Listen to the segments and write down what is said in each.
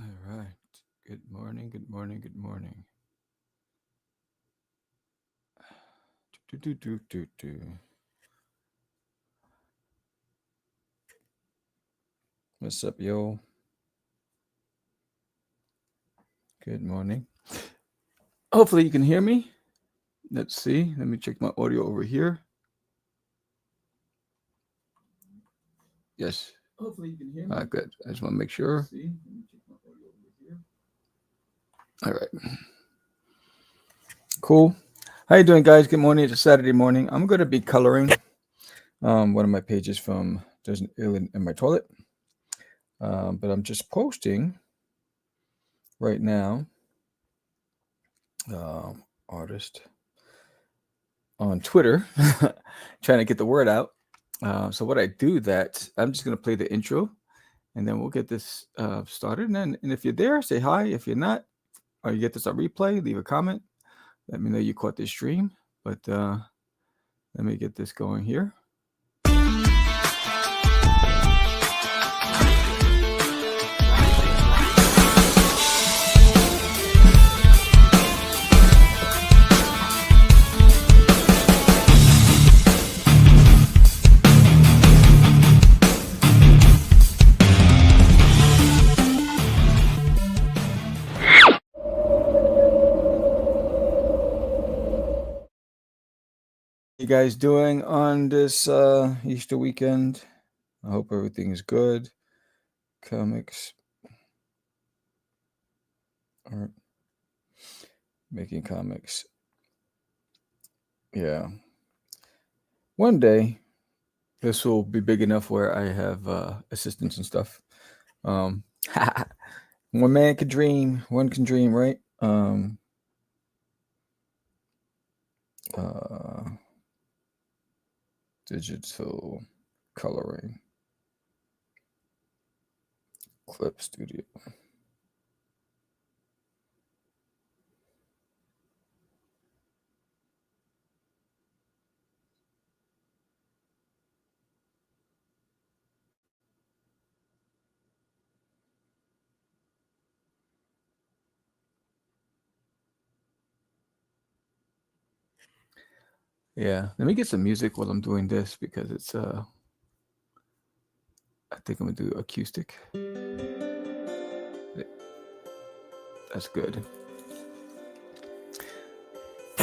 All right. Good morning. Good morning. Good morning. Do, do, do, do, do. What's up, yo? Good morning. Hopefully, you can hear me. Let's see. Let me check my audio over here. Yes. Hopefully, you can hear me. Good. I just want to make sure. See. Let me check my audio over here. All right. Cool. How you doing, guys? Good morning. It's a Saturday morning. I'm going to be coloring one of my pages from There's an Alien in My Toilet. But I'm just posting right now. Artist on Twitter, trying to get the word out. So what I do that I'm just gonna play the intro, and then we'll get this started. And if you're there, say hi. If you're not, or you get this on replay, leave a comment. Let me know you caught this stream. But let me get this going here. You guys doing on this Easter weekend? I hope everything is good. Comics, art, making comics. Yeah. One day, this will be big enough where I have assistants and stuff. Um, one man can dream. One can dream, right? Uh, digital coloring, clip studio. Yeah, let me get some music while I'm doing this because it's I think I'm gonna do acoustic. That's good.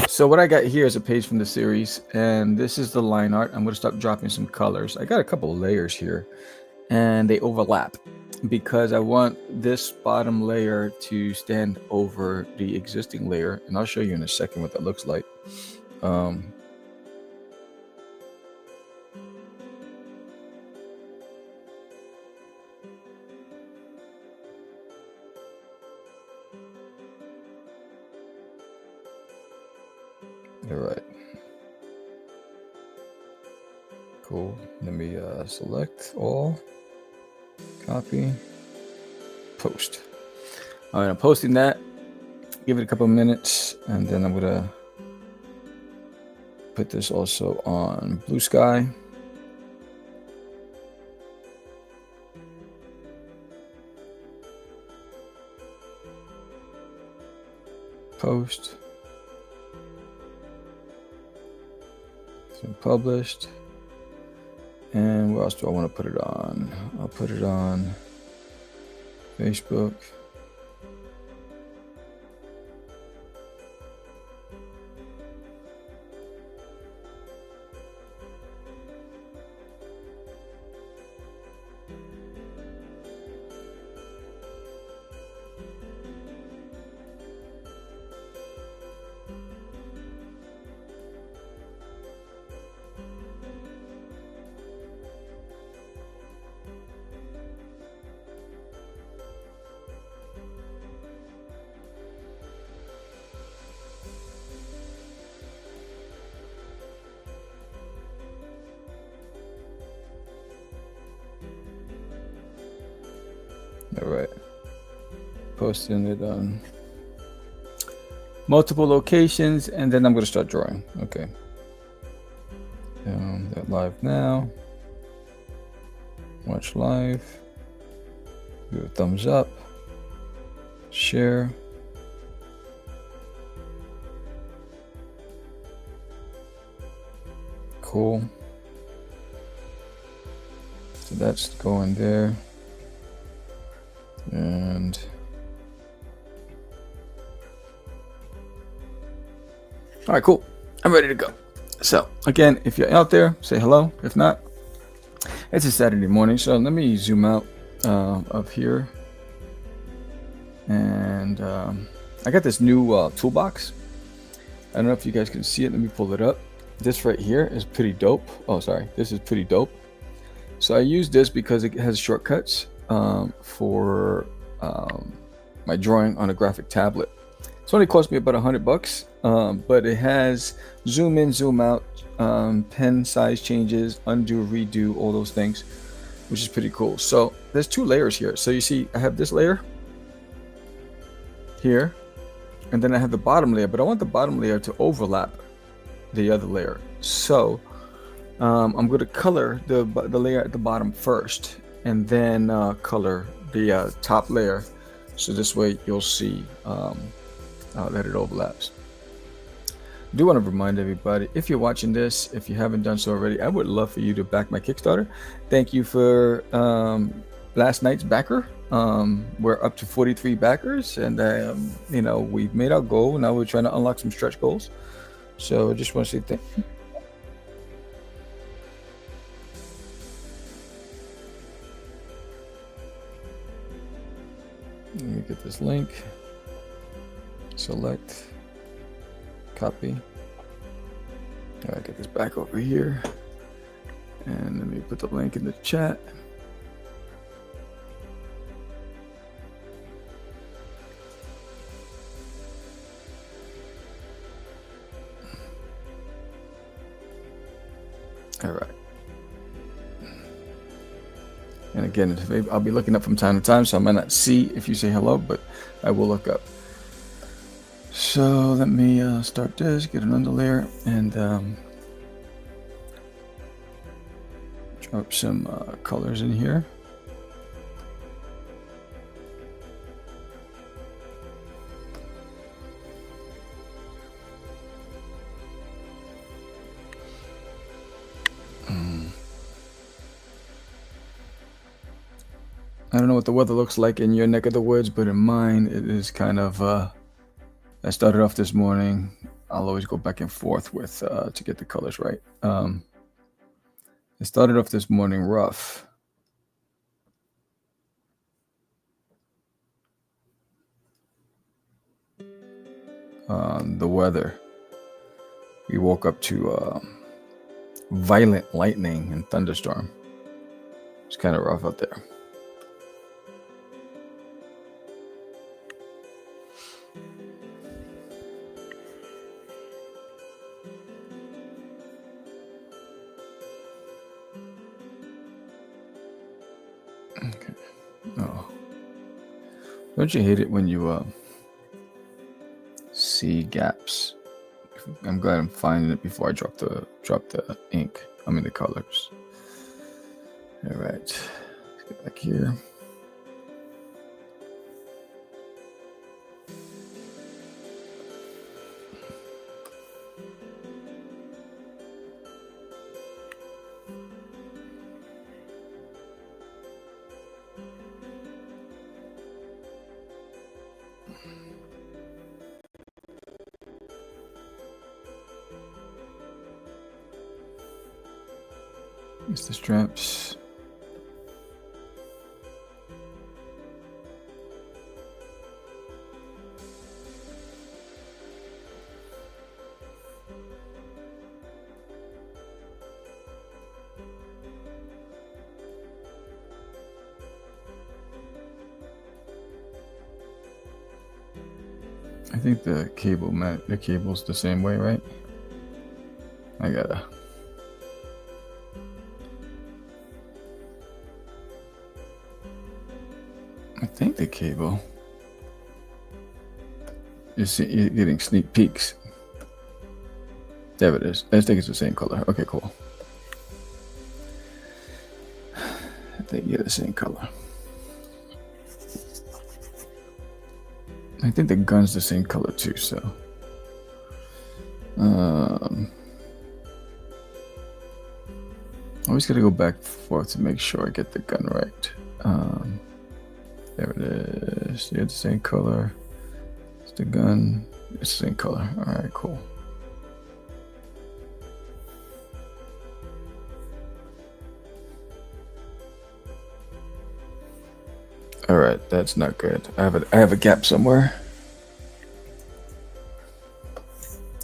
So what I got here is a page from the series, and this is the line art. I'm gonna start dropping some colors. I got a couple of layers here, and they overlap because I want this bottom layer to stand over the existing layer, and I'll show you in a second what that looks like. Um, all right, cool. Let me select all, copy, post. All right, I'm posting that. Give it a couple of minutes, and then I'm gonna put this also on Blue Sky. Post. So published. And where else do I want to put it on? I'll put it on Facebook. All right. Posting it on multiple locations, and then I'm going to start drawing. Okay. That live now. Watch live. Give a thumbs up. Share. Cool. So that's going there. And all right, cool. I'm ready to go. So again, if you're out there, say hello. If not, it's a Saturday morning. So let me zoom out up here. And I got this new toolbox. I don't know if you guys can see it. Let me pull it up. This right here is pretty dope. Oh, sorry. This is pretty dope. So I use this because it has shortcuts for my drawing on a graphic tablet. It's only cost me about $100, but it has zoom in, zoom out, pen size changes, undo, redo, all those things, which is pretty cool. So there's two layers here. So you see, I have this layer here, and then I have the bottom layer, but I want the bottom layer to overlap the other layer. So I'm going to color the layer at the bottom first, and then color the top layer, so this way you'll see that it overlaps. I do want to remind everybody, if you're watching this, if you haven't done so already, I would love for you to back my Kickstarter. Thank you for last night's backer. We're up to 43 backers, and you know, we've made our goal. Now we're trying to unlock some stretch goals. So I just want to say thank you. Let me get this link. Select. Copy. All right, get this back over here. And let me put the link in the chat. All right. And again, I'll be looking up from time to time, so I might not see if you say hello, but I will look up. So let me start this, get an underlayer, and drop some colors in here. I don't know what the weather looks like in your neck of the woods, but in mine, it is kind of, I started off this morning. I'll always go back and forth with, to get the colors right. It started off this morning rough. The weather. We woke up to violent lightning and thunderstorm. It's kind of rough out there. Okay. Oh, don't you hate it when you see gaps? I'm glad I'm finding it before I drop the ink. I mean the colors. All right, let's get back here. It's the straps. I think the cable's the same way, right? I think the cable is, you're getting sneak peeks. There it is. I think it's the same color. Okay, cool. I think you're the same color. I think the gun's the same color too, so. Always gotta go back and forth to make sure I get the gun right. There it is. Yeah, the same color. It's the gun. It's the same color. All right, cool. All right, that's not good. I have a gap somewhere.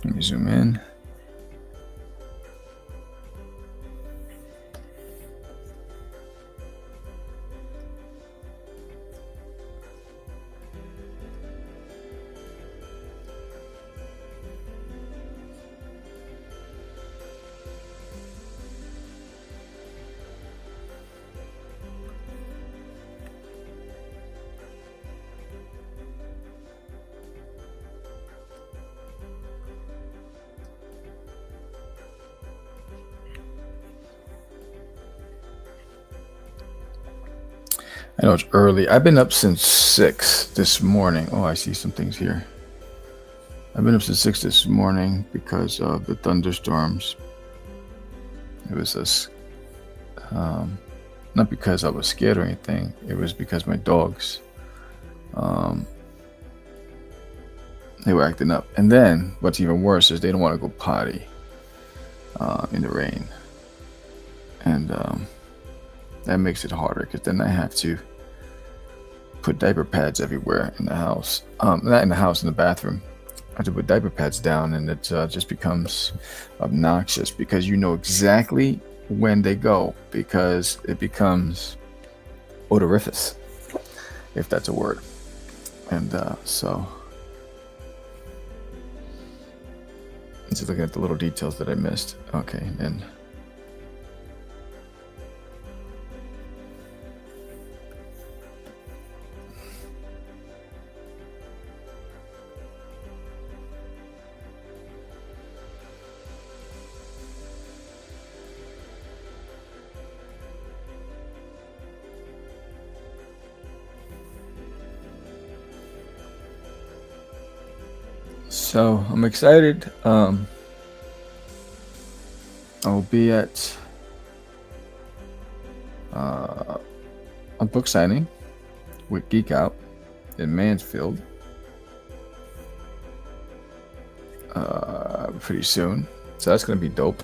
Let me zoom in. I know it's early. I've been up since 6 this morning. Oh, I see some things here. I've been up since 6 this morning because of the thunderstorms. It was this, not because I was scared or anything. It was because my dogs, they were acting up. And then what's even worse is they don't want to go potty in the rain. And that makes it harder because then I have to put diaper pads everywhere in the house. Not in the house, in the bathroom. I have to put diaper pads down, and it just becomes obnoxious because you know exactly when they go, because it becomes odoriferous, if that's a word. And so I'm just looking at the little details that I missed. Okay, and so I'm excited. I'll be at a book signing with Geek Out in Mansfield pretty soon. So that's going to be dope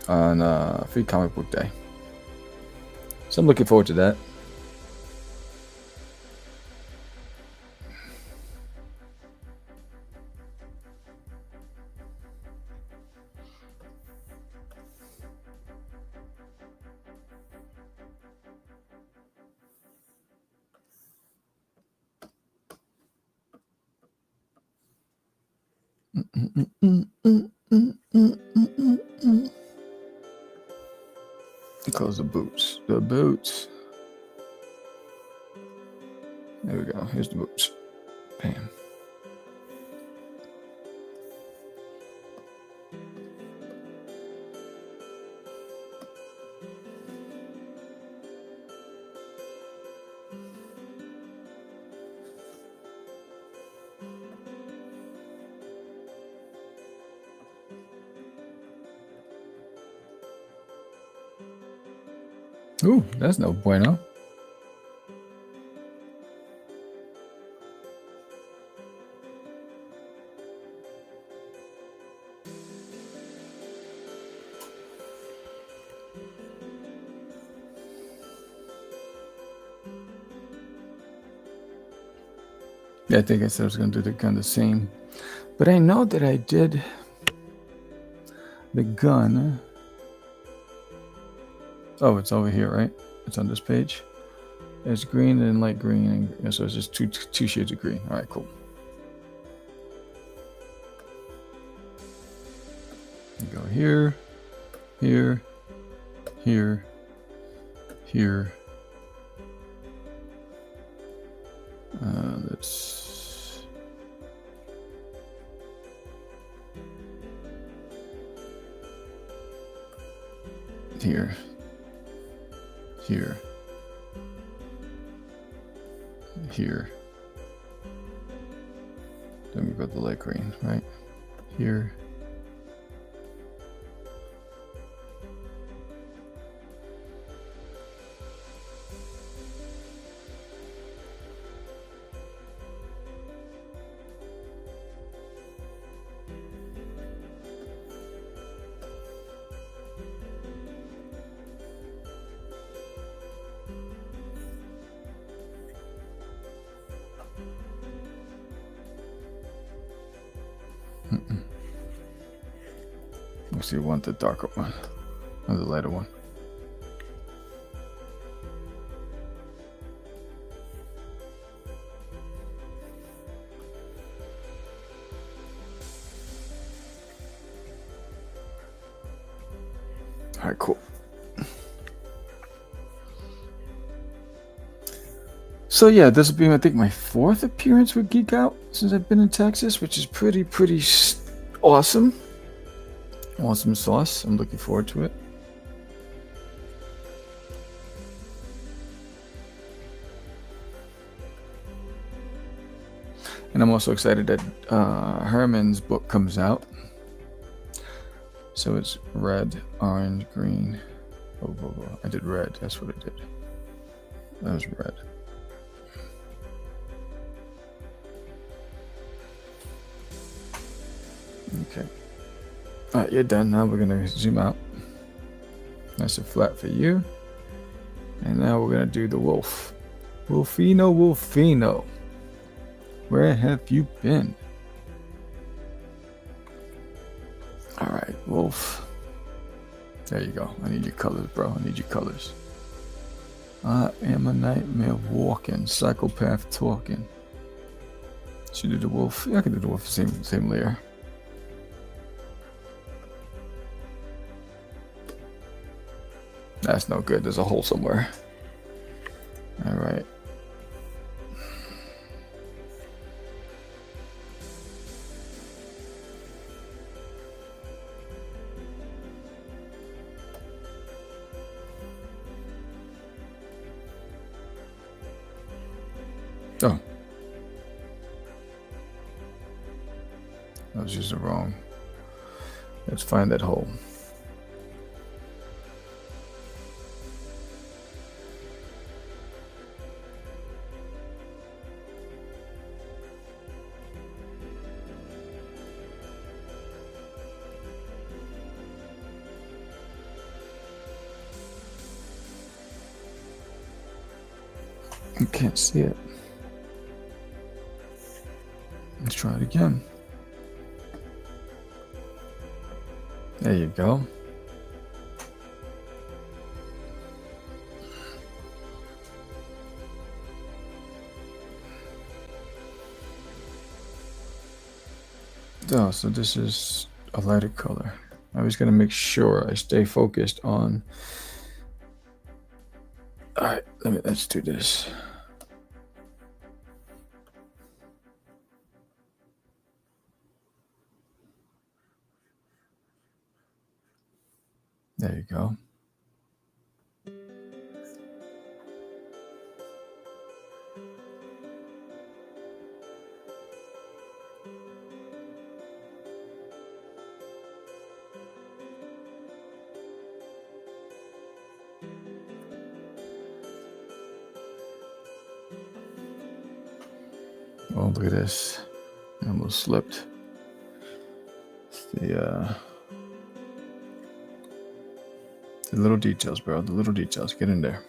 on Free Comic Book Day. So I'm looking forward to that. Close the boots. The boots. There we go. Here's the boots. Bam. Ooh, that's no bueno. Yeah, I think I said I was going to do the gun the same. But I know that I did the gun. Oh, it's over here, right? It's on this page. It's green and light green, and so it's just two shades of green. All right, cool. You go here, here, here, here. That's here, here, here, Then we go to the light green, right? Here. Mostly want the darker one, or the lighter one. All right, cool. So yeah, this will be, I think, my 4th appearance with Geek Out since I've been in Texas, which is pretty awesome. Awesome sauce. I'm looking forward to it. And I'm also excited that Herman's book comes out. So it's red, orange, green. Oh, I did red. That's what I did. That was red. Okay. All right, you're done. Now we're gonna zoom out. Nice and flat for you. And now we're gonna do the wolf. Wolfino. Where have you been? All right, wolf. There you go. I need your colors, bro. I need your colors. I am a nightmare walking, psychopath talking. Should do the wolf. Yeah, I can do the wolf. Same layer. That's no good. There's a hole somewhere. All right. Oh. That was just wrong. Let's find that hole. I can't see it. Let's try it again. There you go. Oh, so this is a lighter color. I was gonna make sure I stay focused on. All right, let's do this. There you go. Oh, look at this. I almost slipped. It's the little details, bro. The little details. Get in there.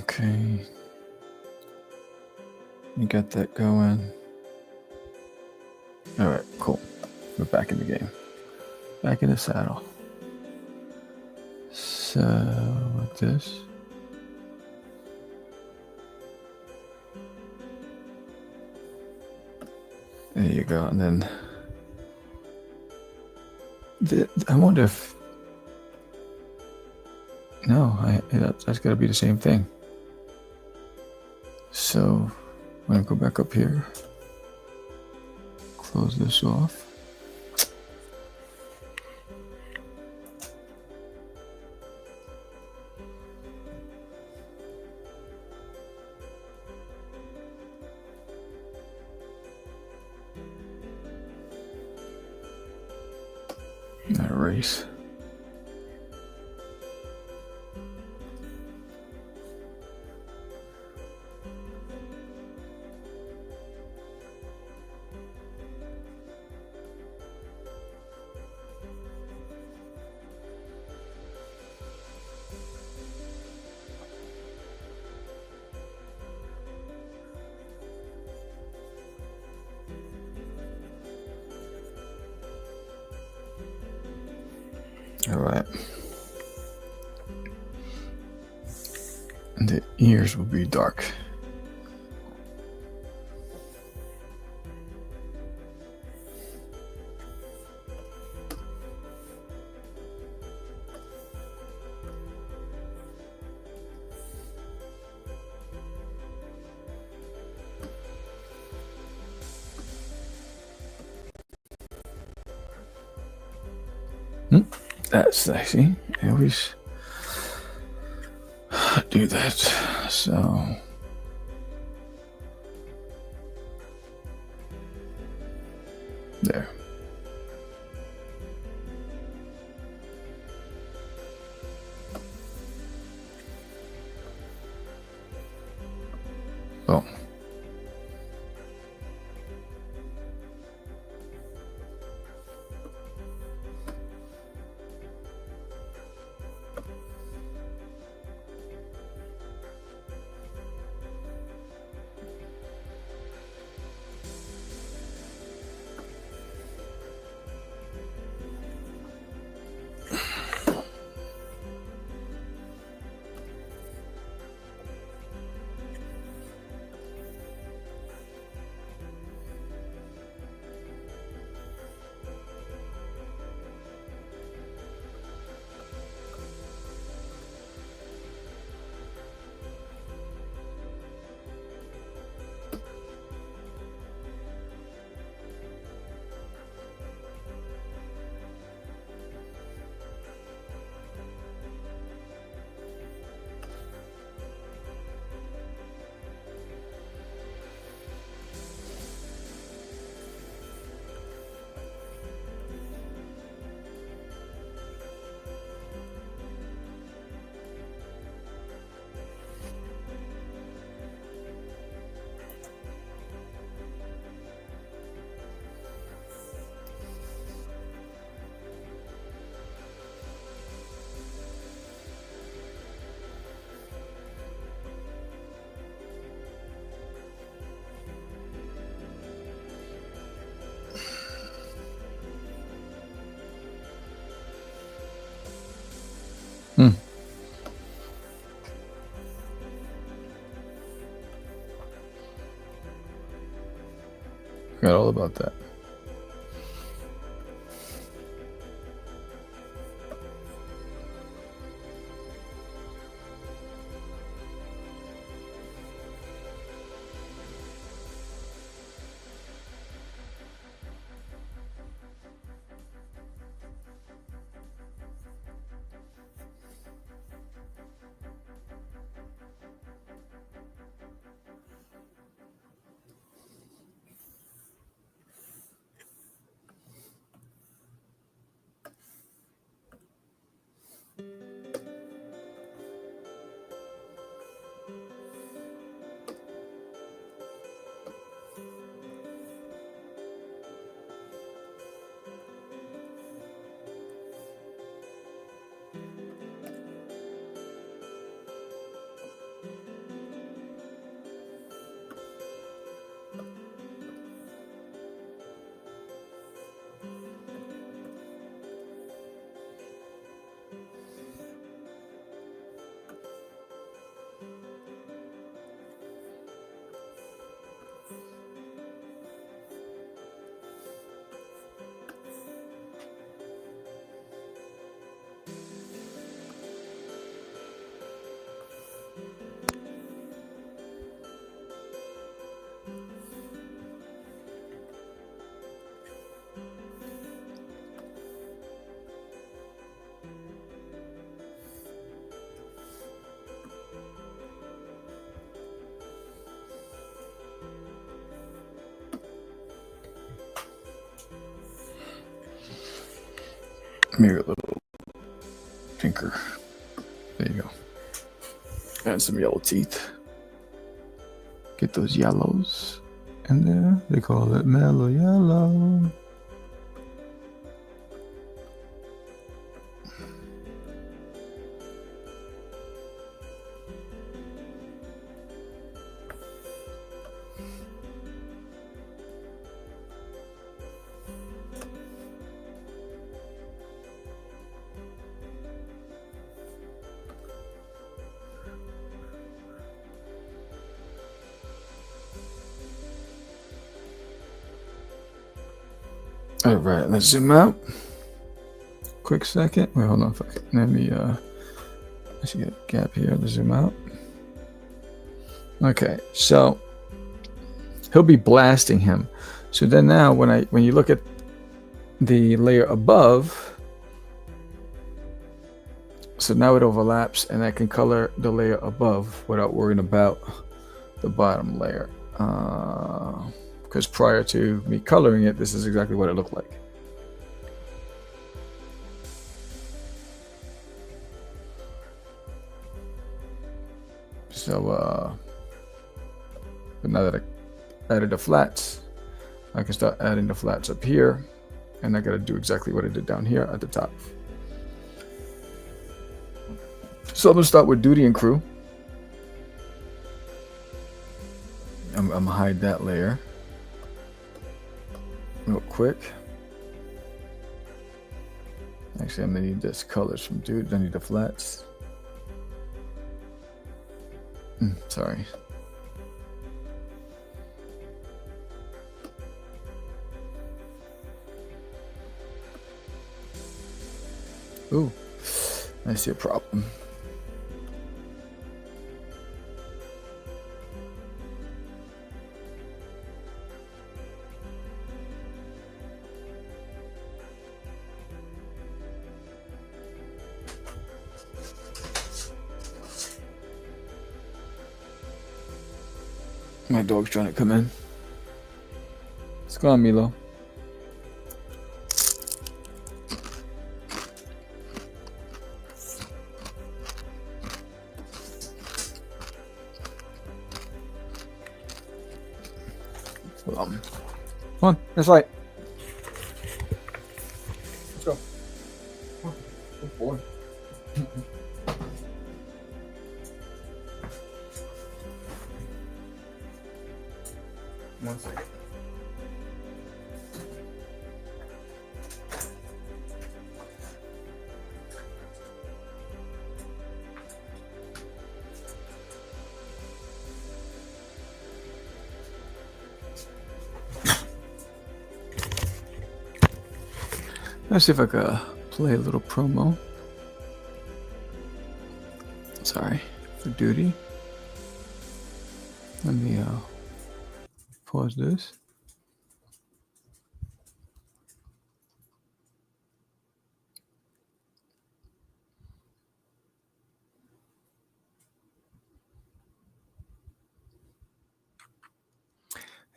Okay. You got that going. All right, cool. We're back in the game. Back in the saddle. So, like this. There you go. And then I wonder if that's got to be the same thing. So I'm gonna go back up here, close this off. Erase. All right. And the ears will be dark. That's sexy. I always do that. So there. Boom. Forgot all about that. Maybe a little pinker. There you go. And some yellow teeth. Get those yellows in there. They call it mellow yellow. All right, let's zoom out. Quick second. Wait, hold on. Let me, I should get a gap here to zoom out. Okay, so he'll be blasting him. So then now when you look at the layer above, so now it overlaps and I can color the layer above without worrying about the bottom layer. Because prior to me coloring it, this is exactly what it looked like. So, but now that I added the flats, I can start adding the flats up here, and I gotta do exactly what I did down here at the top. So I'm gonna start with duty and crew. I'm gonna hide that layer real quick. Actually, I'm gonna need this colors from dude. I need the flats. Sorry. Ooh, I see a problem. My dog's trying to come in. What's going on, Milo? Come on, let's light. Let's go. Good boy. One second. Let's see if I can play a little promo. Sorry, for duty. Let me pause this.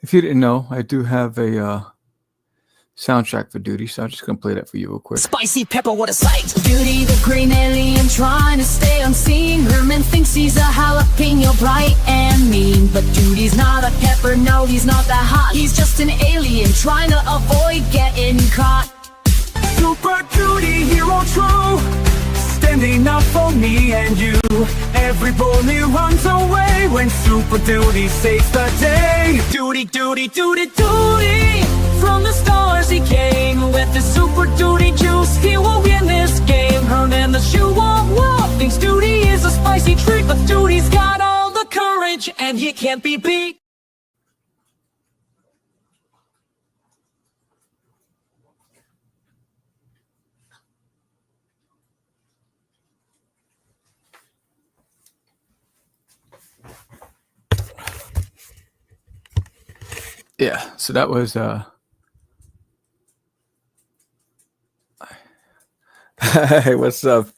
If you didn't know, I do have a soundtrack for duty, so I'm just gonna play that for you real quick. Spicy pepper, what a sight! Duty, the green alien trying to stay unseen. Herman thinks he's a jalapeno, bright and mean, but Duty's not a pepper, no, he's not that hot. He's just an alien trying to avoid getting caught. Super Duty, hero true, standing up for me and you. Every bully runs away when Super Duty saves the day. Duty, Duty, Duty, Duty, from the stars he came. With the Super Duty juice, he will win this game. Herman the shoe of love thinks Duty is a spicy treat, but Duty's got all the courage and he can't be beat. Yeah, so that was hey, what's up?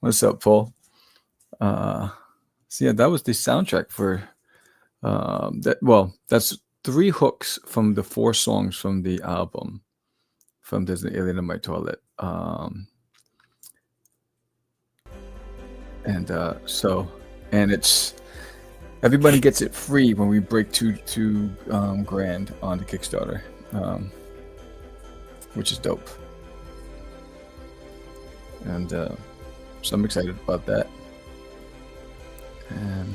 What's up, Paul? So yeah, that was the soundtrack for that's 3 hooks from the 4 songs from the album from There's an Alien in My Toilet. And and it's everybody gets it free when we break two grand on the Kickstarter, which is dope. And so I'm excited about that. And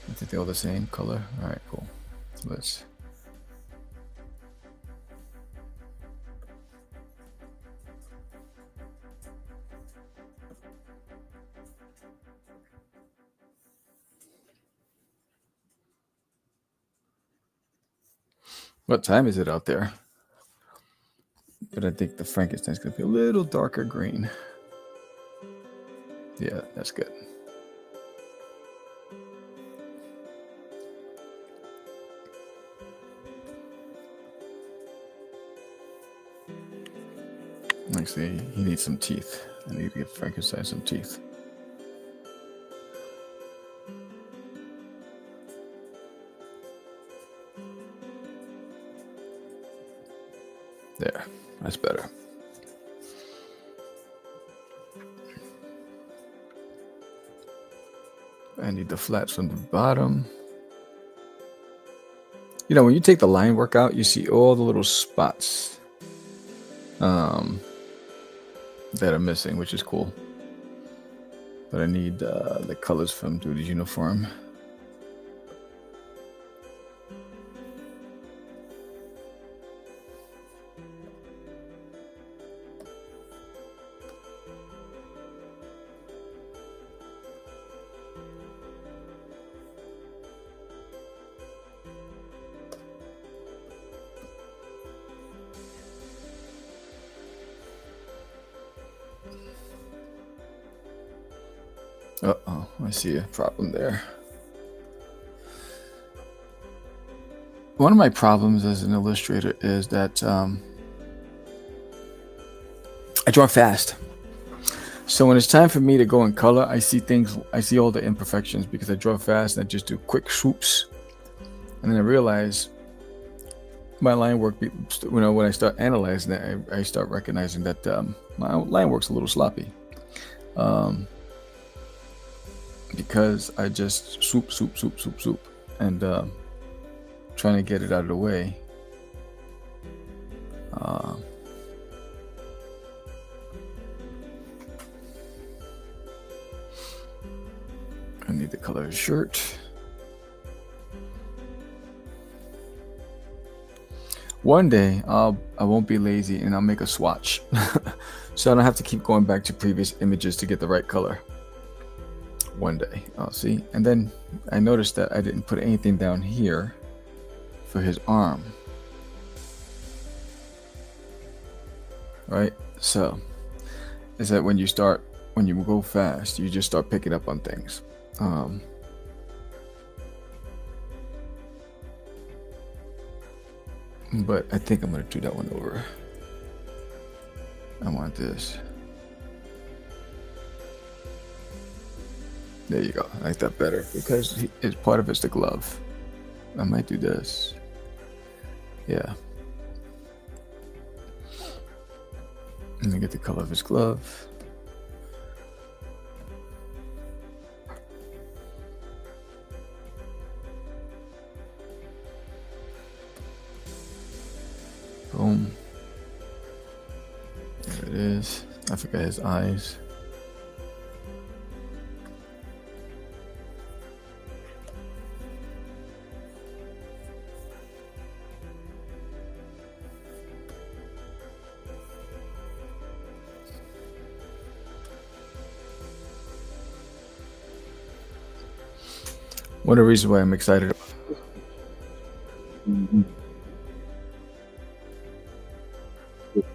I think they're all the same color. All right, cool. So let's. What time is it out there? But I think the Frankenstein's gonna be a little darker green. Yeah, that's good. Actually, he needs some teeth. I need to give Frankenstein some teeth. There, that's better. I need the flats from the bottom. You know, when you take the line work out, you see all the little spots that are missing, which is cool. But I need the colors from Duty's uniform. Uh-oh, I see a problem there. One of my problems as an illustrator is that I draw fast. So when it's time for me to go in color, I see all the imperfections because I draw fast and I just do quick swoops. And then I realize my line work, when I start analyzing it, I start recognizing that my line work's a little sloppy. Because I just swoop, and trying to get it out of the way. I need the color of his shirt. One day I won't be lazy and I'll make a swatch, so I don't have to keep going back to previous images to get the right color. One day I'll see. And then I noticed that I didn't put anything down here for his arm. Right? So is that when you go fast, you just start picking up on things. But I think I'm gonna do that one over. I want this. There you go. I like that better because it's part of it's the glove. I might do this. Yeah. Let me get the color of his glove. Boom. There it is. I forgot his eyes. One of the reasons why I'm excited about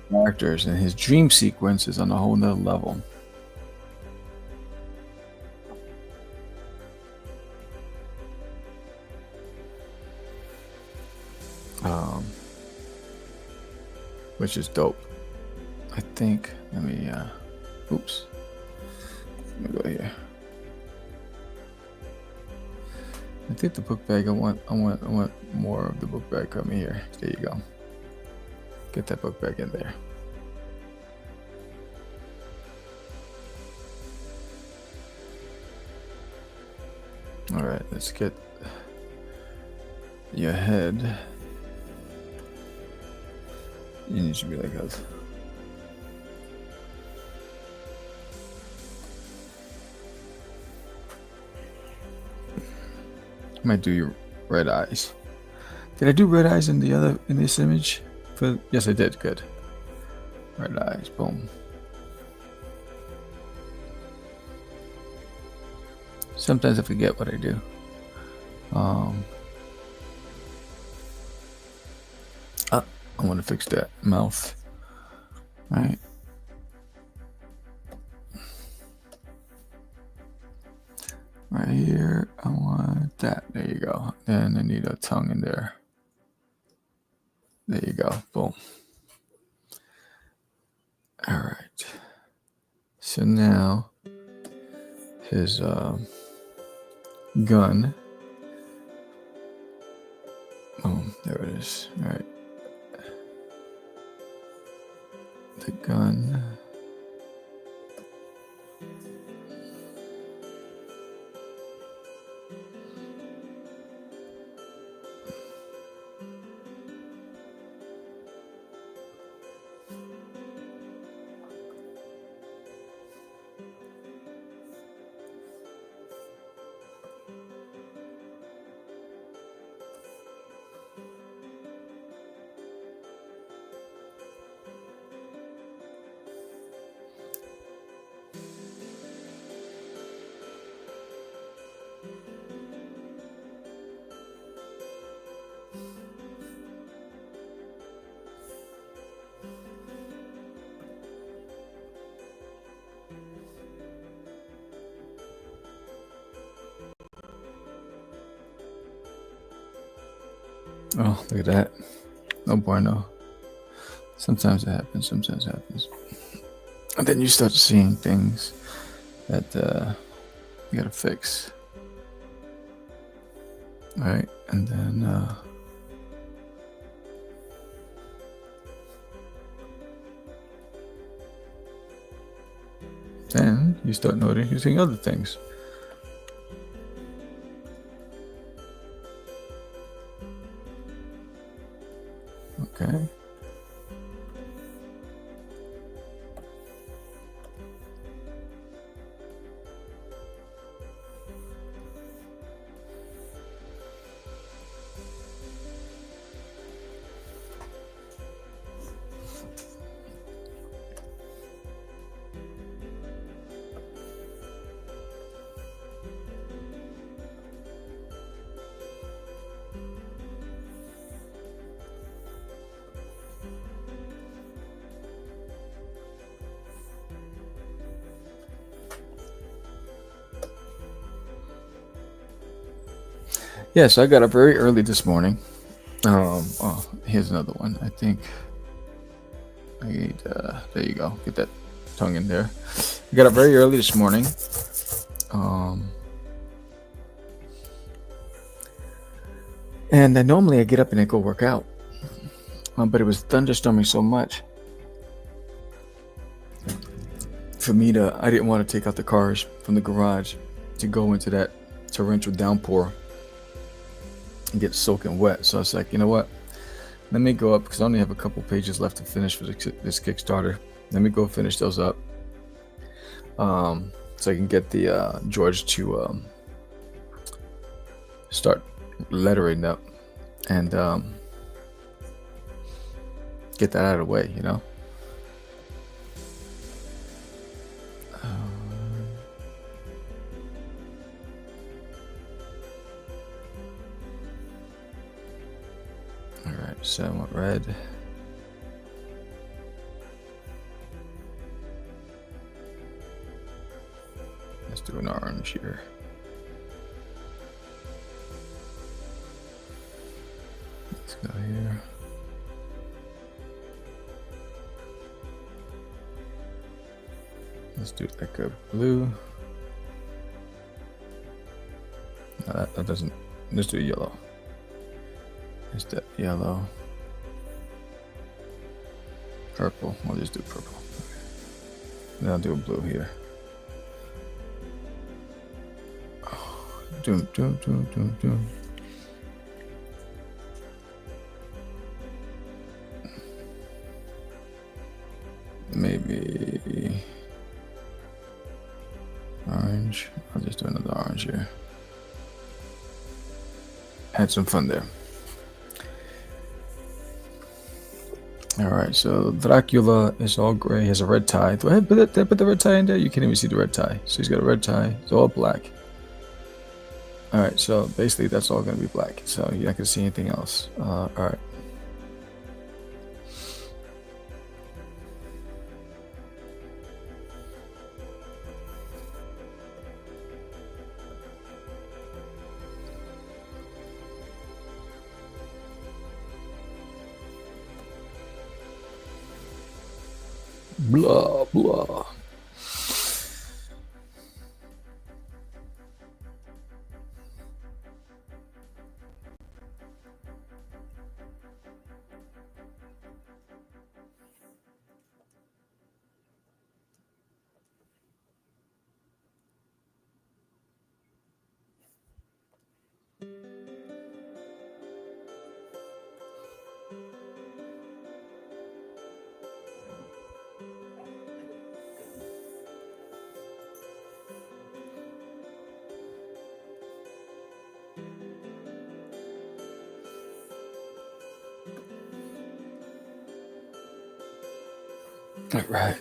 characters and his dream sequence is on a whole nother level. Which is dope. I think, let me, oops. Let me go here. I think the book bag, I want more of the book bag coming here. There you go. Get that book bag in there. All right, let's get your head. You need to be like us. Might do your red eyes. Did I do red eyes in this image? Yes, I did. Good. Red eyes. Boom. Sometimes I forget what I do. I want to fix that mouth. All right. Right here, I want that. There you go. Then I need a tongue in there. There you go. Boom. All right. So now his gun. Boom. There it is. All right. The gun. Oh, look at that. No bueno. Sometimes it happens. Sometimes it happens. And then you start seeing things that you gotta fix. All right. And then you start noticing other things. Okay. Yes, I got up very early this morning. Oh, here's another one. I think I need, there you go. Get that tongue in there. I got up very early this morning. And normally I get up and I go work out. But it was thunderstorming so much for me I didn't want to take out the cars from the garage to go into that torrential downpour and get soaking wet. So I was like, you know what? Let me go up because I only have a couple pages left to finish for this Kickstarter. Let me go finish those up, so I can get the George to start lettering up and get that out of the way, you know. So I want red. Let's do an orange here. Let's go here. Let's do like a blue. No, that doesn't. Let's do yellow. Is that yellow? Purple. I'll just do purple. Then I'll do a blue here. Oh, Doom, doom, doom, doom, doom. Maybe orange. I'll just do another orange here. Had some fun there. All right, so Dracula is all gray. He has a red tie. Do I put the red tie in there? You can't even see the red tie. So he's got a red tie. It's all black. All right, so basically that's all going to be black. So you're not going to see anything else. All right. Blah, blah. All right.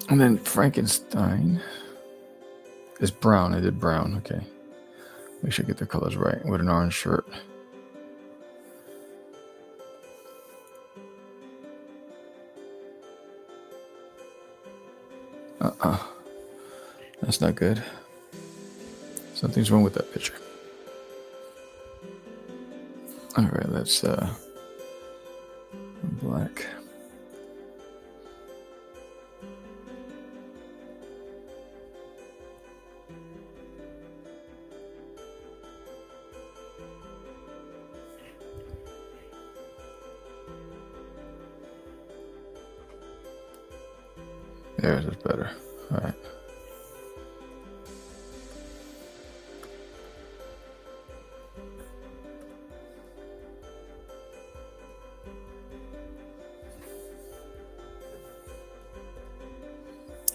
And then Frankenstein is brown. I did brown. Okay. Make sure I get the colors right with an orange shirt. That's not good. Something's wrong with that picture. All right, let's black. There's better. All right.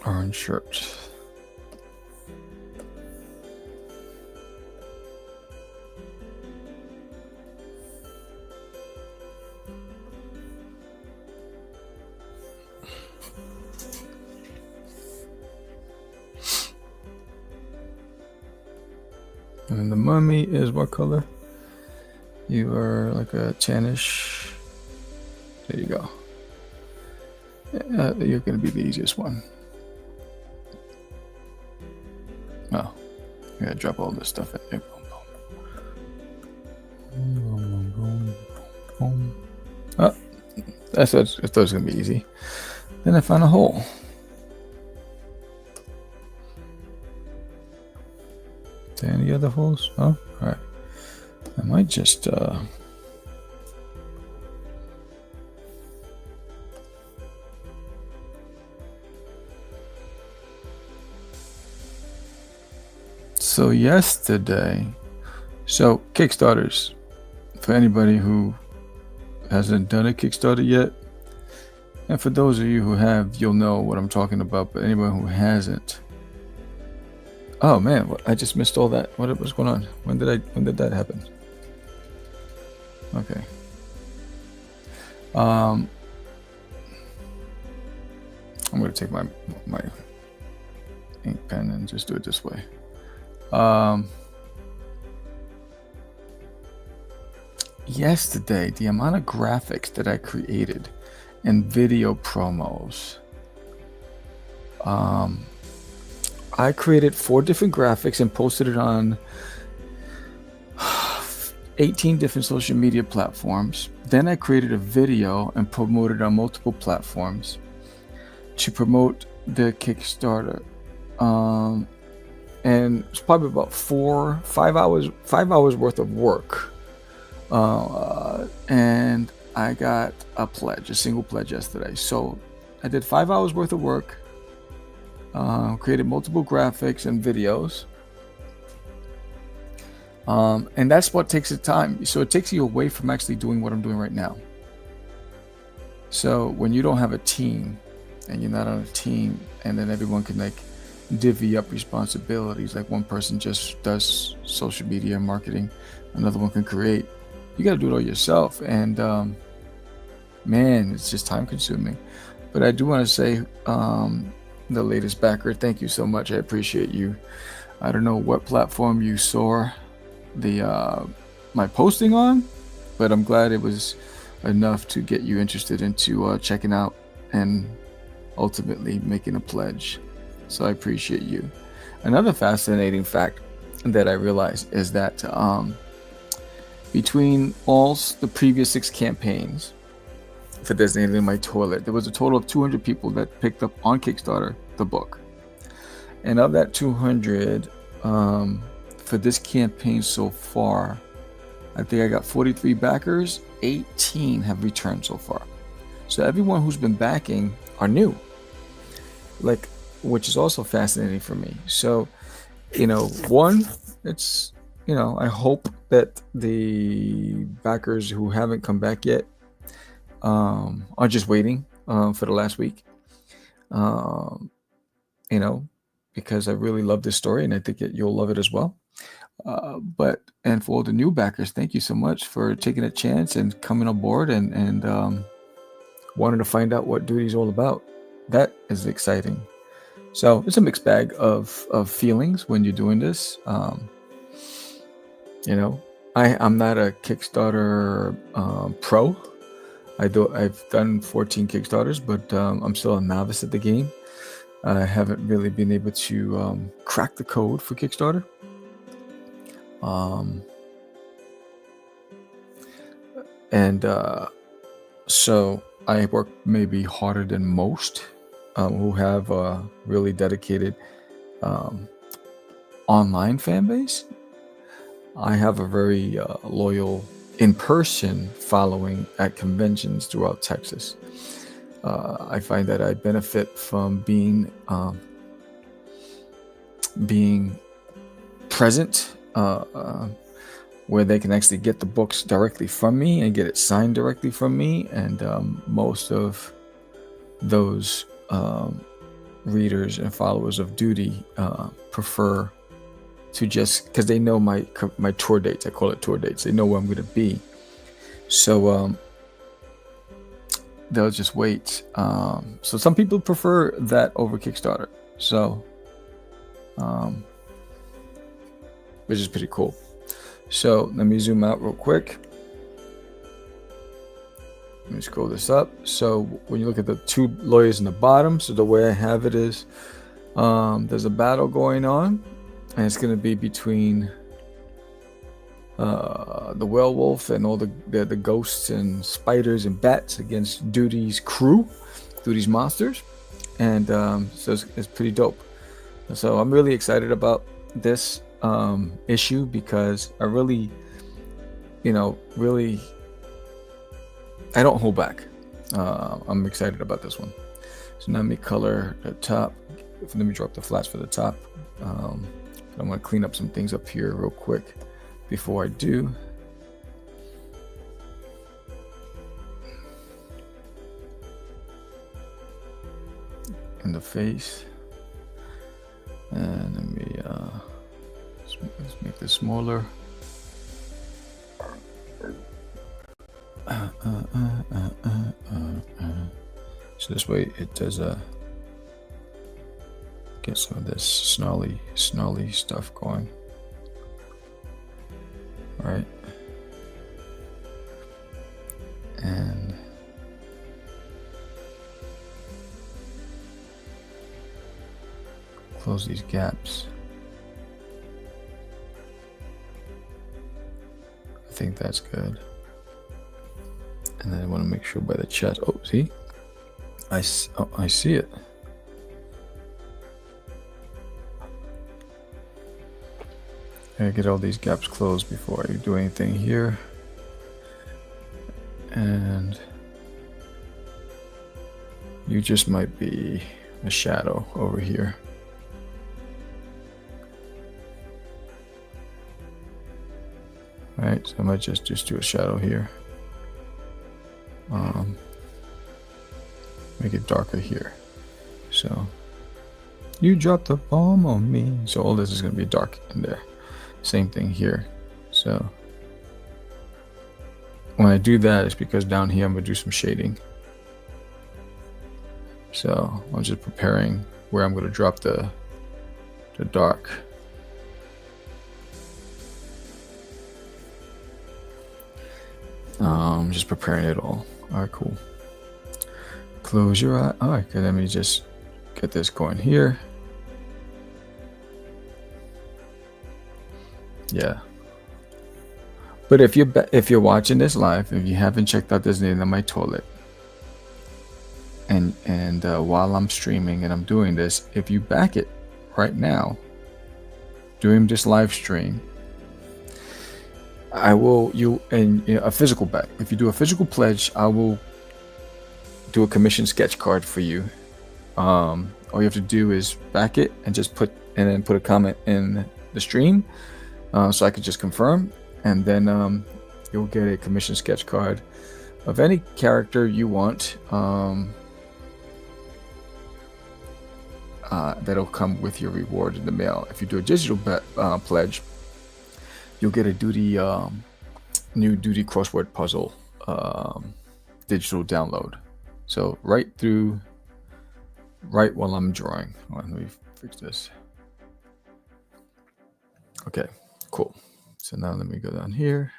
Orange shirt. And the mummy is what color? You are like a tannish. There you go. You're going to be the easiest one. Oh, I gotta drop all this stuff in there. Oh, I thought it was going to be easy. Then I found a hole. Is there any other holes? Oh, all right. I might just So yesterday, so Kickstarters, for anybody who hasn't done a Kickstarter yet, and for those of you who have, you'll know what I'm talking about, but anyone who hasn't, oh man, I just missed all that. What's going on? When did that happen? Okay. I'm going to take my ink pen and just do it this way. Yesterday, the amount of graphics that I created and video promos, I created 4 different graphics and posted it on 18 different social media platforms. Then I created a video and promoted it on multiple platforms to promote the Kickstarter. And it's probably about 5 hours worth of work. And I got a single pledge yesterday. So I did 5 hours worth of work created multiple graphics and videos. And that's what takes the time. So it takes you away from actually doing what I'm doing right now. So when you don't have a team and you're not on a team, and then everyone can like divvy up responsibilities, like one person just does social media marketing, another one can create. You got to do it all yourself, and man, it's just time consuming. But I do want to say, the latest backer, thank you so much. I appreciate you. I don't know what platform you saw the my posting on, but I'm glad it was enough to get you interested into checking out and ultimately making a pledge. So I appreciate you. Another fascinating fact that I realized is that between all the previous 6 campaigns for Designated My Toilet, there was a total of 200 people that picked up on Kickstarter the book. And of that 200, for this campaign so far, I think I got 43 backers. 18 have returned so far. So everyone who's been backing are new, like, which is also fascinating for me. So, one, it's, I hope that the backers who haven't come back yet are just waiting for the last week, because I really love this story and I think you'll love it as well. And for all the new backers, thank you so much for taking a chance and coming on board and wanting to find out what Duty's all about. That is exciting. So it's a mixed bag of feelings when you're doing this. I'm not a Kickstarter pro. I've done 14 Kickstarters, but I'm still a novice at the game. I haven't really been able to crack the code for Kickstarter. So I work maybe harder than most who have a really dedicated online fan base. I have a very loyal in-person following at conventions throughout Texas. I find that I benefit from being present, where they can actually get the books directly from me and get it signed directly from me. And most of those readers and followers of Duty prefer to just, because they know my tour dates. I call it tour dates. They know where I'm going to be. So they'll just wait. So some people prefer that over Kickstarter. So, which is pretty cool. So let me zoom out real quick. Let me scroll this up. So when you look at the 2 lawyers in the bottom, so the way I have it is, there's a battle going on, and it's going to be between the werewolf and all the ghosts and spiders and bats against Duty's crew, Duty's monsters, and so it's pretty dope. So I'm really excited about this issue because I really, I don't hold back. I'm excited about this one. So now let me color the top. Let me drop the flats for the top. I'm going to clean up some things up here real quick before I do. In the face. And let me let's make this smaller. So this way it does get some of this snarly stuff going. All right. And close these gaps. I think that's good. And then I want to make sure by the chest. Oh, see? I see it. I get all these gaps closed before I do anything here. And you just might be a shadow over here. All right, so I might just do a shadow here. Make it darker here. So you dropped the bomb on me. So all this is going to be dark in there. Same thing here. So when I do that, it's because down here I'm going to do some shading. So I'm just preparing where I'm going to drop the dark. Just preparing it all. All right, cool. Close your eye. All right, good. Let me just get this going here. Yeah. But if you're watching this live, if you haven't checked out this name on my toilet, and while I'm streaming and I'm doing this, if you back it right now, doing this live stream, I will a physical bet. If you do a physical pledge, I will do a commission sketch card for you. All you have to do is back it and just put a comment in the stream, so I could just confirm, and then you'll get a commission sketch card of any character you want. That'll come with your reward in the mail. If you do a digital pledge, you'll get a new duty crossword puzzle digital download. So right while I'm drawing. Let me fix this. Okay, cool. So now let me go down here.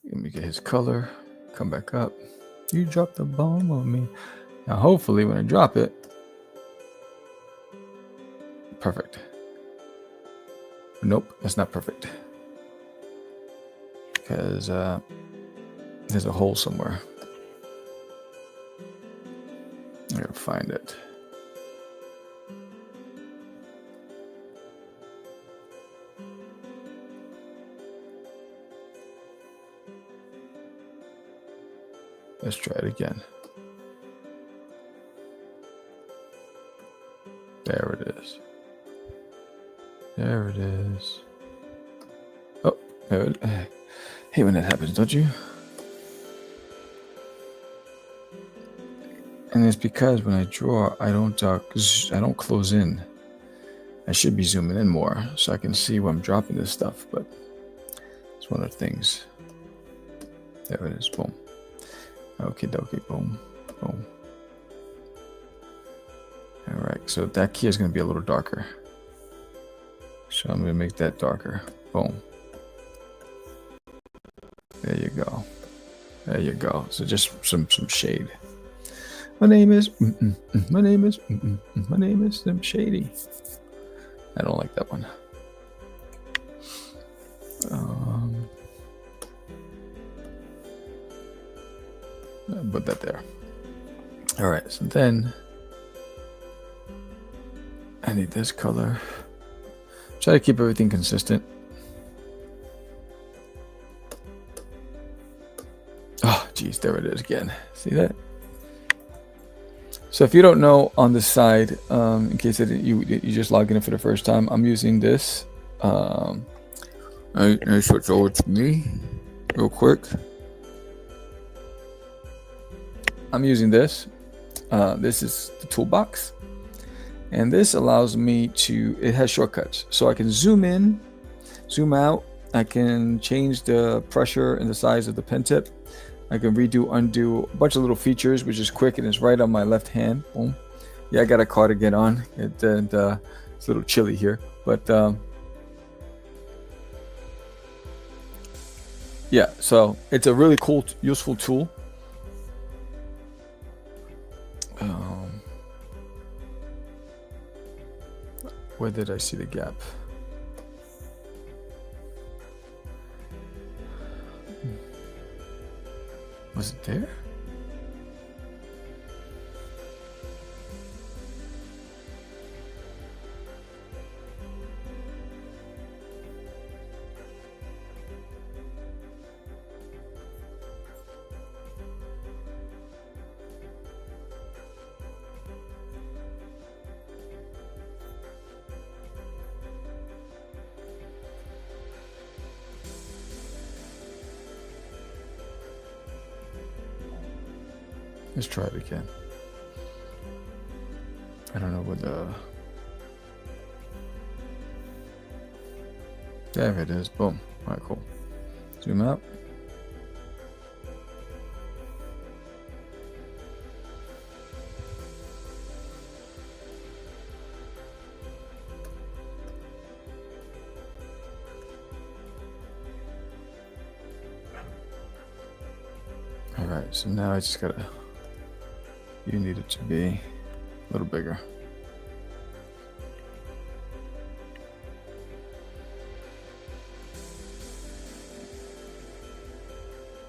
Let me get his color. Come back up. You dropped the bomb on me. Now hopefully when I drop it, perfect. Nope, that's not perfect. Because there's a hole somewhere. I gotta find it. Let's try it again. There it is. There it is. Oh, I hate when that happens, don't you? And it's because when I draw, I don't close in. I should be zooming in more so I can see where I'm dropping this stuff, but it's one of the things. There it is. Boom. Okay, dokie. Boom. Boom. All right, so that key is going to be a little darker. So I'm going to make that darker. Boom. There you go. There you go. So just some shade. My name is Slim Shady. I don't like that one. I'll put that there. All right, so then I need this color. Try to keep everything consistent. Oh, geez, there it is again. See that? So if you don't know, on the side, in case you just logged in for the first time, I'm using this. I switch over to me real quick. I'm using this. This is the toolbox. And this allows me to, it has shortcuts. So I can zoom in, zoom out. I can change the pressure and the size of the pen tip. I can redo, undo, a bunch of little features, which is quick and it's right on my left hand. Boom. Yeah, I got a cardigan on. It's a little chilly here. But yeah, so it's a really cool, useful tool. Where did I see the gap? Was it there? Let's try it again. I don't know what there it is. Boom. All right, cool. Zoom out. All right, so now I just gotta, you need it to be a little bigger.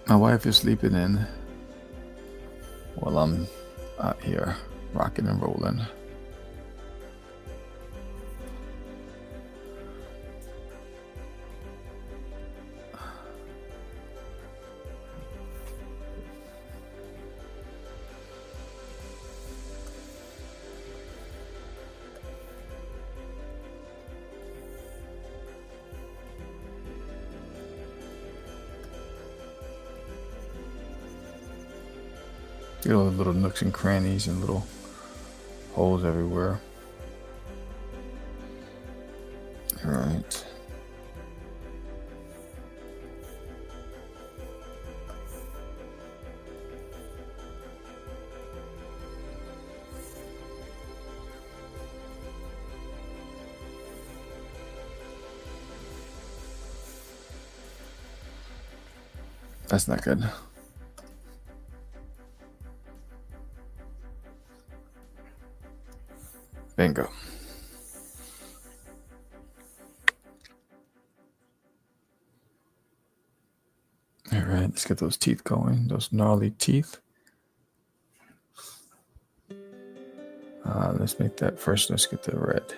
My wife is sleeping in while I'm out here rocking and rolling. Get all the little nooks and crannies and little holes everywhere. All right. That's not good. Bingo. All right, let's get those teeth going, those gnarly teeth. Let's make that first. Let's get the red.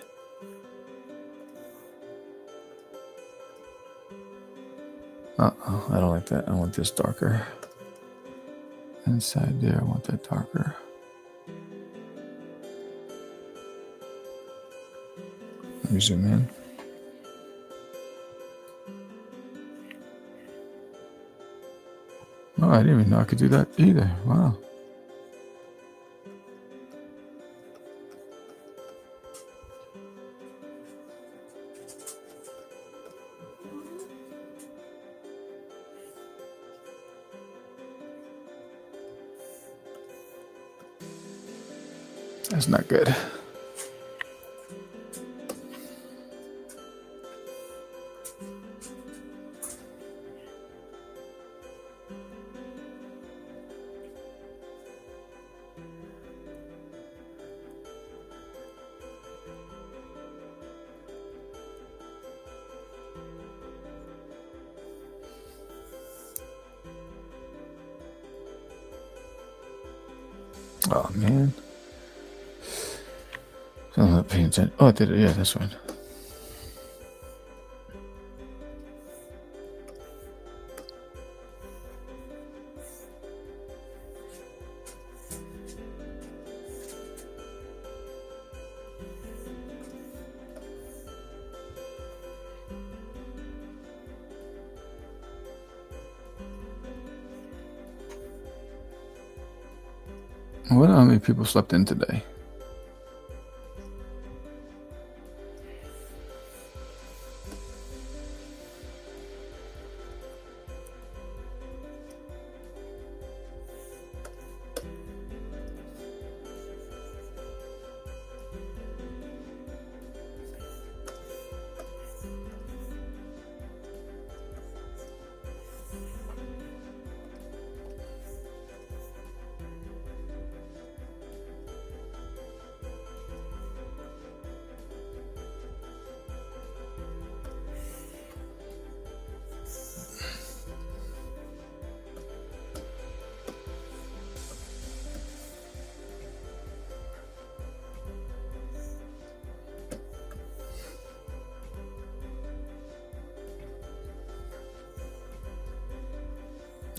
I don't like that. I want this darker. Inside there, I want that darker. Let me zoom in. Oh, I didn't even know I could do that either. Wow. That's not good. Oh man. I'm not paying attention. Oh, I did it. Yeah, that's fine. I wonder how many people slept in today.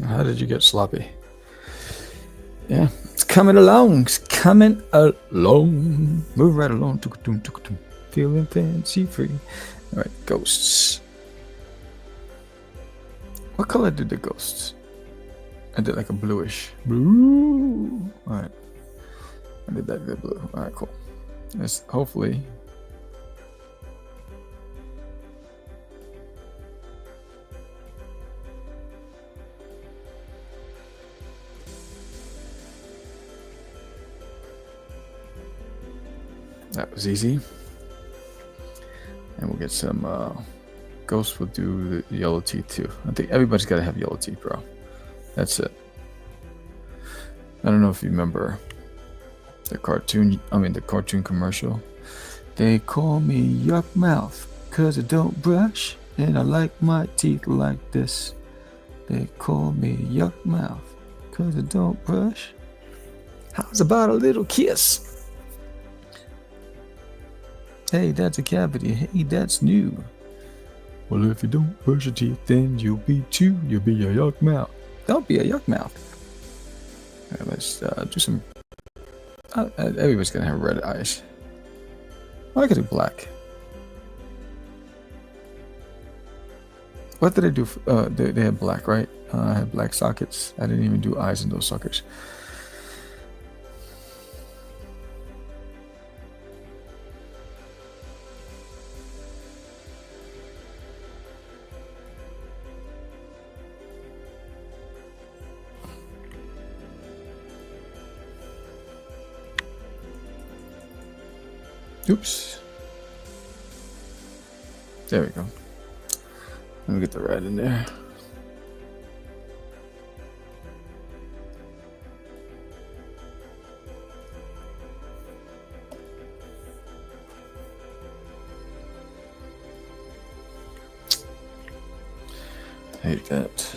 How did you get sloppy? Yeah, it's coming along. It's coming along. Move right along. Feeling fancy free. All right, ghosts. What color did the ghosts? I did like a bluish blue. All right, I did that good blue. All right, cool. Let's hopefully. That was easy. And we'll get some Ghost will do the yellow teeth too. I think everybody's got to have yellow teeth, bro. That's it. I don't know if you remember the cartoon. I mean, the cartoon commercial. They call me Yuck Mouth because I don't brush, and I like my teeth like this. They call me Yuck Mouth because I don't brush. How's about a little kiss? Hey, that's a cavity. Hey, that's new. Well, if you don't brush your teeth, then you'll be You'll be a yuck mouth. Don't be a yuck mouth. All right, let's do some. Everybody's gonna have red eyes. I could do black. What did I do? They had black, right? I had black sockets. I didn't even do eyes in those suckers. Oops. There we go. Let me get the red in there. Hate that.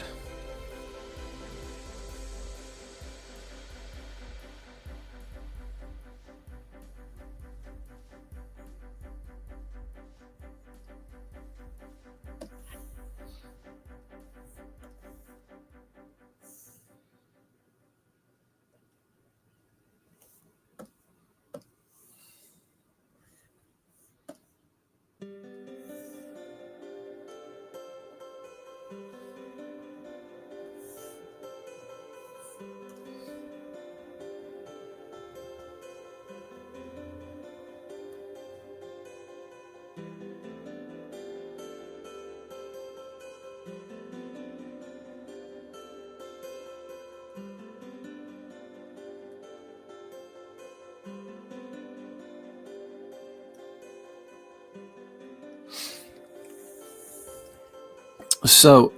So,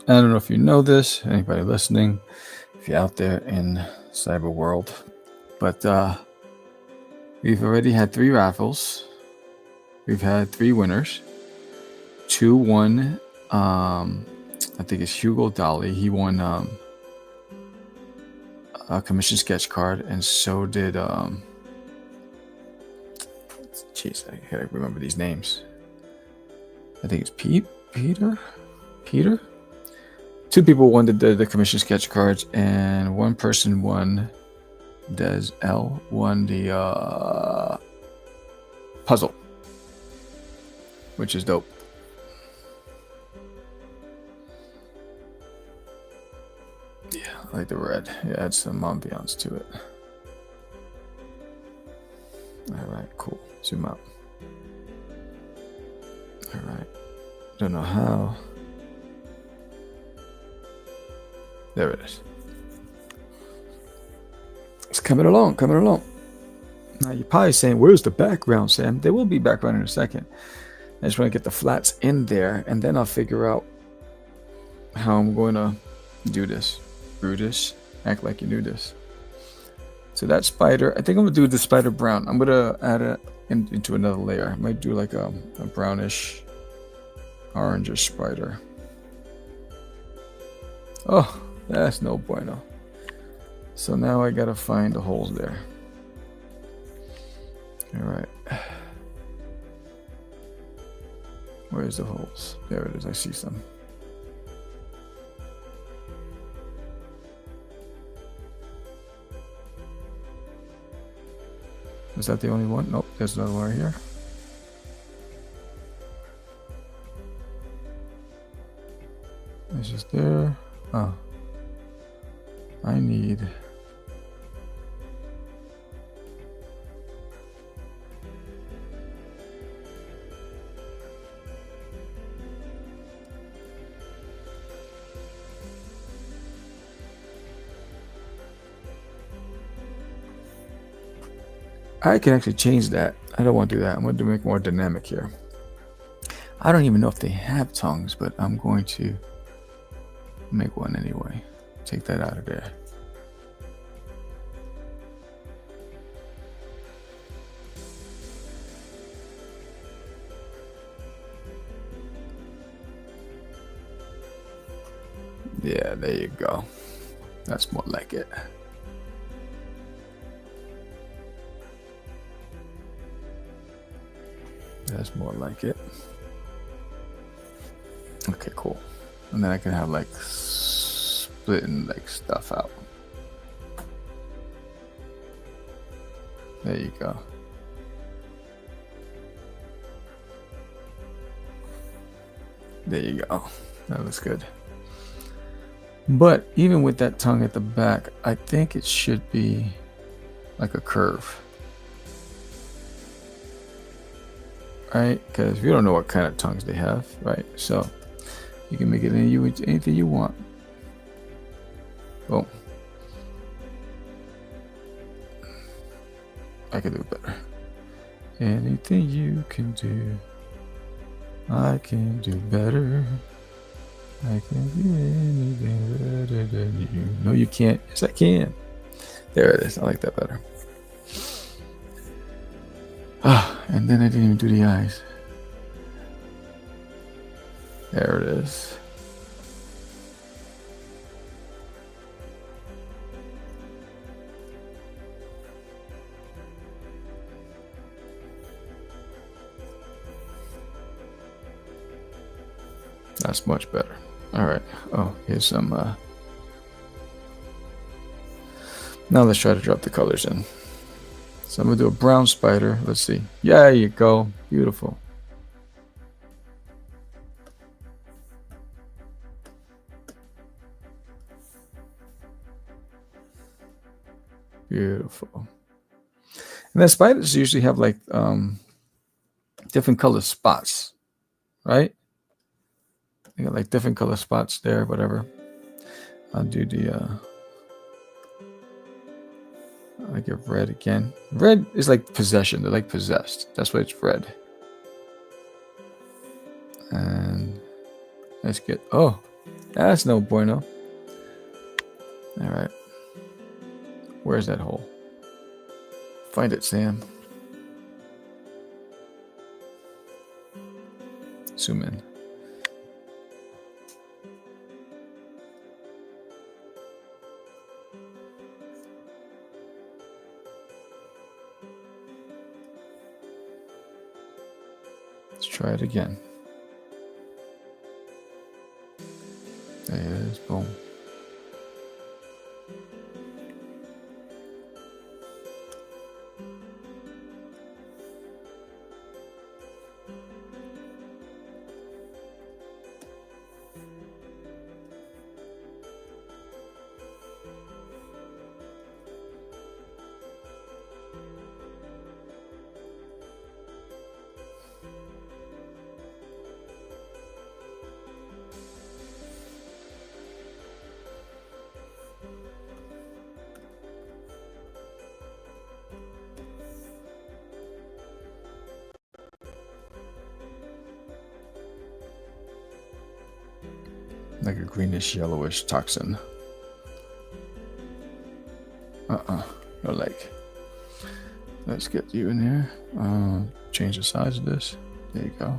I don't know if you know this, anybody listening, if you're out there in cyber world, but we've already had 3 raffles. We've had 3 winners. 2 won. I think it's Hugo Dolly. He won a commission sketch card, and so did jeez, I gotta remember these names. I think it's Peter. 2 people won the commission sketch cards, and 1 person won. Des L won the puzzle, which is dope. Yeah, I like the red. It adds some ambiance to it. All right, cool. Zoom out. All right. Don't know how. There it is. It's coming along. Now you're probably saying, where's the background, Sam? There will be background in a second. I just want to get the flats in there, and then I'll figure out how I'm going to do this. Brutus, act like you knew this. So that spider, I think I'm going to do the spider brown. I'm going to add it into another layer. I might do like a brownish, orangish spider. Oh, that's no bueno. So now I gotta find the holes there. All right. Where's the holes? There it is. I see some. Is that the only one? Nope. There's another one right here. It's just there. Oh. I need. I can actually change that. I don't want to do that. I'm going to make more dynamic here. I don't even know if they have tongues, but I'm going to make one anyway. Take that out of there. Yeah, there you go. That's more like it. That's more like it. Okay, cool. And then I can have like splitting like stuff out. There you go. There you go. That looks good. But even with that tongue at the back, I think it should be like a curve. Right? Because we don't know what kind of tongues they have, right? So you can make it anything you want. Boom. I can do it better. Anything you can do, I can do better. I can do anything better than you. No, you can't. Yes, I can. There it is. I like that better. Ah, and then I didn't even do the eyes. There it is. That's much better. All right. Oh, here's some. Now let's try to drop the colors in. So I'm gonna do a brown spider. Let's see. Yeah, there you go. Beautiful. Beautiful. And then spiders usually have like different color spots, right? They got like different color spots there, whatever. I'll do the I get red again. Red is like possession. They're like possessed. That's why it's red. And let's get. Oh, that's no bueno. All right. Where's that hole? Find it, Sam. Zoom in. Let's try it again. There it is. Boom. Like a greenish yellowish toxin. No like. Let's get you in here. Change the size of this. There you go.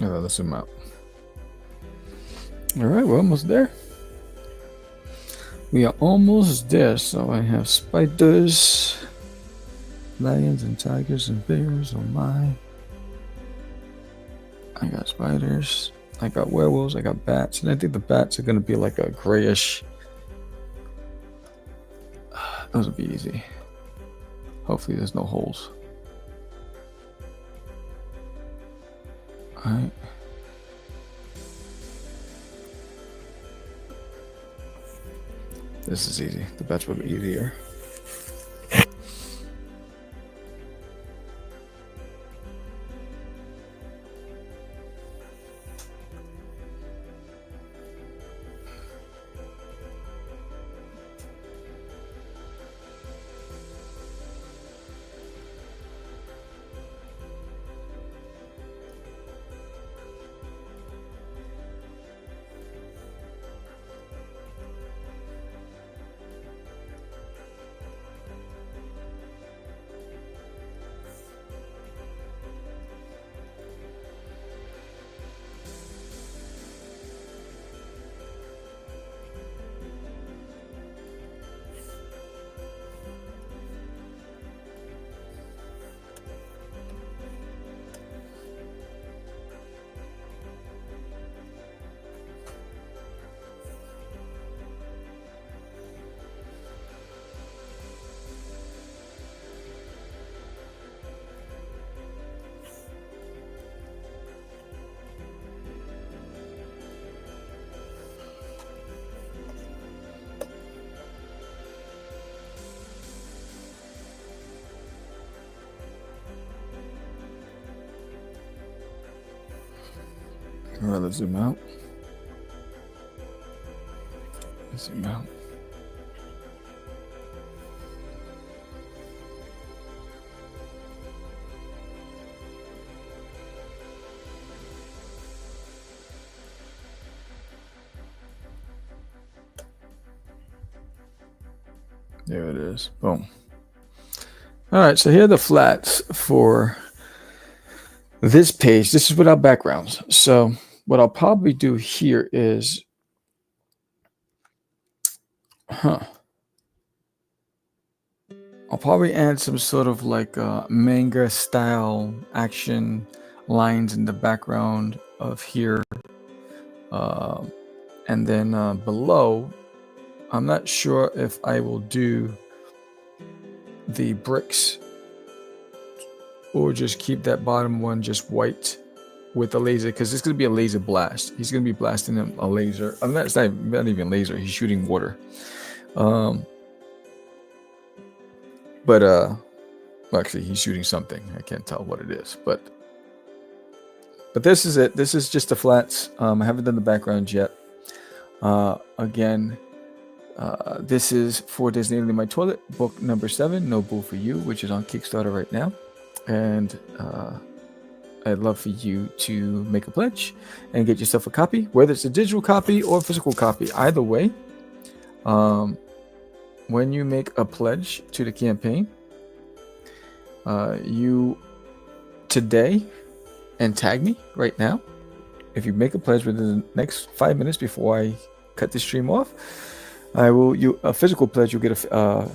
Let's zoom out. All right, we're almost there. We are almost there. So I have spiders, lions and tigers and bears. Oh my. I got spiders. I got werewolves. I got bats. And I think the bats are going to be like a grayish. Those will be easy. Hopefully there's no holes. All right. This is easy. The bats will be easier. All right, let's zoom out. Zoom out. There it is. Boom. All right, so here are the flats for this page. This is without backgrounds. So what I'll probably do here is, I'll probably add some sort of like manga style action lines in the background of here. And then below, I'm not sure if I will do the bricks or just keep that bottom one just white with a laser, because it's going to be a laser blast. He's going to be blasting him a laser. I mean, it's not even laser. He's shooting water. But well, actually, he's shooting something. I can't tell what it is. But this is it. This is just the flats. I haven't done the background yet. Again, this is for Disney in My Toilet, book number 7, No Boo for You, which is on Kickstarter right now. And I'd love for you to make a pledge and get yourself a copy, whether it's a digital copy or a physical copy. Either way, when you make a pledge to the campaign, you today and tag me right now. If you make a pledge within the next 5 minutes before I cut the stream off, I will a physical pledge. You'll get a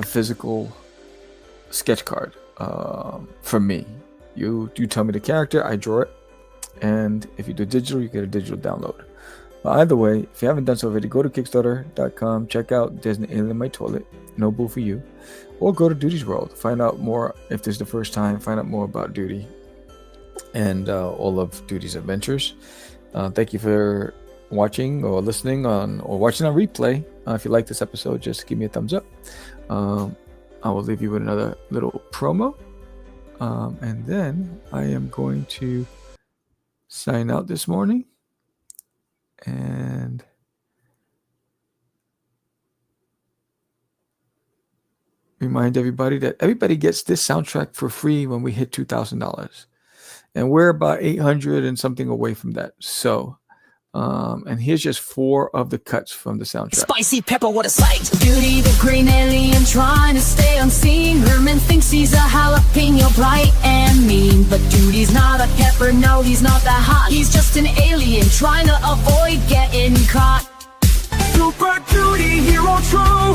physical sketch card from me. You tell me the character, I draw it, and if you do digital, you get a digital download. But either way, if you haven't done so already, go to Kickstarter.com, check out Disney in My Toilet, No Boo for You, or go to Duty's World. Find out more if this is the first time. Find out more about Duty and all of Duty's adventures. Thank you for watching or listening or watching on replay. If you like this episode, just give me a thumbs up. I will leave you with another little promo. And then I am going to sign out this morning and remind everybody that everybody gets this soundtrack for free when we hit $2,000. And we're about 800 and something away from that. So And here's just 4 of the cuts from the soundtrack. Spicy pepper, what a sight. Duty the green alien trying to stay unseen. Herman thinks he's a jalapeno, bright and mean. But Duty's not a pepper, no, he's not that hot. He's just an alien trying to avoid getting caught. Super Duty, hero true,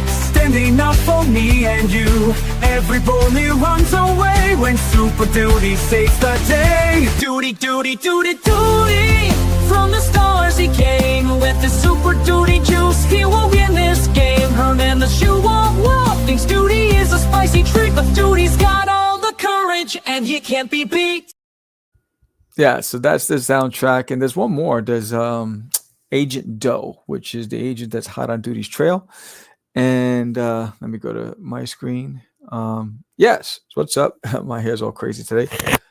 standing up for me and you. Every bully runs away when Super Duty saves the day. Duty, Duty, Duty, Duty, from the stars he came. With the Super Duty juice, he will win this game. Herman the shoe won't walk, thinks Duty is a spicy treat. But Duty's got all the courage and he can't be beat. Yeah, so that's the soundtrack. And there's one more. There's Agent Doe, which is the agent that's hot on Duty's trail. And let me go to my screen. Yes, what's up? My hair's all crazy today.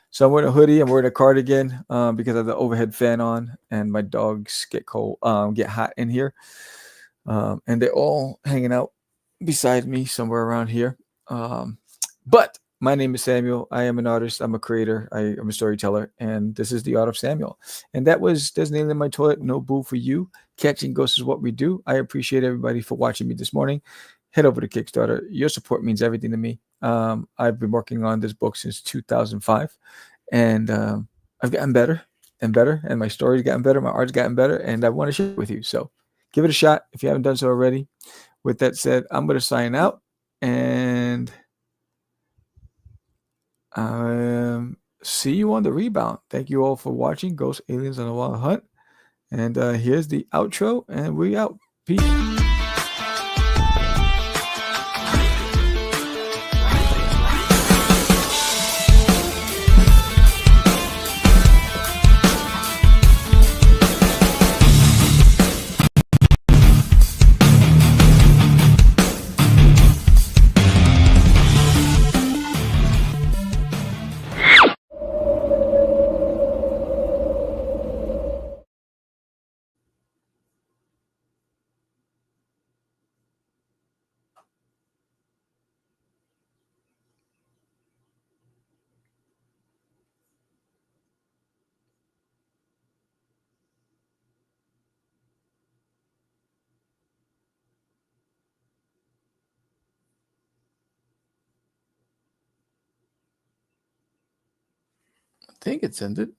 So I'm wearing a hoodie. I'm wearing a cardigan because I have the overhead fan on, and my dogs get cold, get hot in here. And they're all hanging out beside me somewhere around here. But my name is Samuel. I am an artist. I'm a creator. I am a storyteller. And this is the Art of Samuel. And that was There's an Alien in My Toilet, No Boo for You. Catching Ghosts is what we do. I appreciate everybody for watching me this morning. Head over to Kickstarter. Your support means everything to me. I've been working on this book since 2005. And I've gotten better and better. And my story's gotten better. My art's gotten better. And I want to share it with you. So give it a shot if you haven't done so already. With that said, I'm going to sign out. And see you on the rebound. Thank you all for watching Ghost Aliens on a Wild Hunt. And here's the outro, and we out. Peace. I think it's ended.